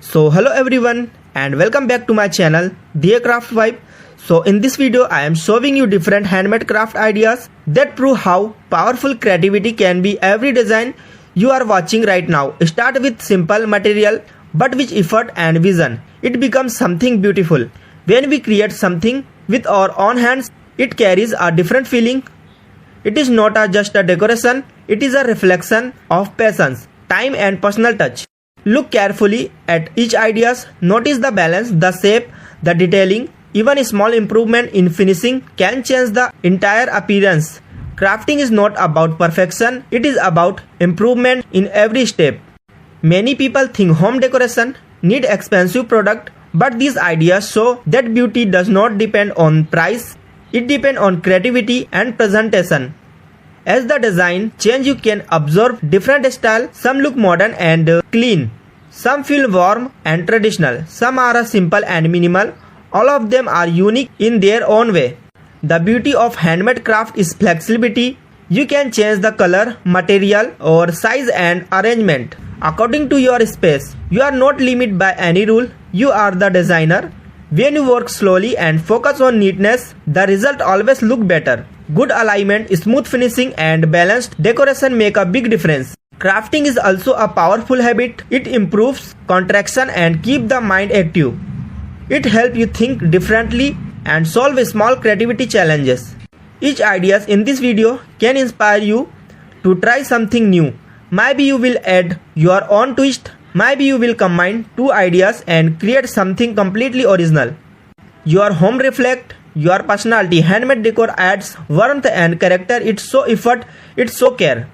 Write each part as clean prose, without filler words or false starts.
So hello everyone and welcome back to my channel Decraft Vibe. So in this video I am showing you different handmade craft ideas that prove how powerful creativity can be. Every design you are watching right now start with simple material, but with effort and vision it becomes something beautiful. When we create something with our own hands, it carries a different feeling. It is not just a decoration, it is a reflection of patience, time and personal touch. Look carefully at each ideas, notice the balance, the shape, the detailing. Even a small improvement in finishing can change the entire appearance. Crafting is not about perfection, it is about improvement in every step. Many people think home decoration need expensive product, but these ideas show that beauty does not depend on price, it depends on creativity and presentation. As the design change, you can observe different styles. Some look modern and clean, some feel warm and traditional, some are simple and minimal. All of them are unique in their own way. The beauty of handmade craft is flexibility. You can change the color, material or size and arrangement according to your space. You are not limited by any rule, you are the designer. When you work slowly and focus on neatness, the result always look better. Good alignment, smooth finishing and balanced decoration make a big difference. Crafting is also a powerful habit. It improves concentration and keep the mind active. It helps you think differently and solve small creativity challenges. Each ideas in this video can inspire you to try something new. Maybe you will add your own twist. Maybe you will combine two ideas and create something completely original. Your home reflects your personality. Handmade decor adds warmth and character. It's so effort, it's so care.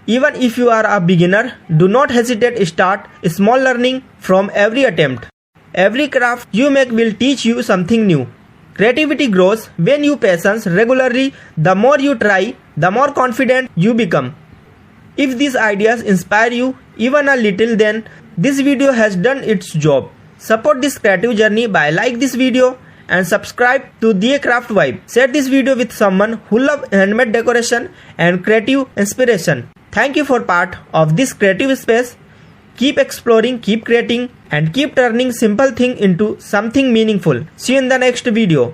Even if you are a beginner, do not hesitate. Start small, learning from every attempt. Every craft you make will teach you something new. Creativity grows when you patience regularly. The more you try, the more confident you become. If these ideas inspire you even a little, then this video has done its job. Support this creative journey by like this video and subscribe to Decraft Vibe. Share this video with someone who loves handmade decoration and creative inspiration. Thank you for part of this creative space. Keep exploring, keep creating and keep turning simple thing into something meaningful. See you in the next video.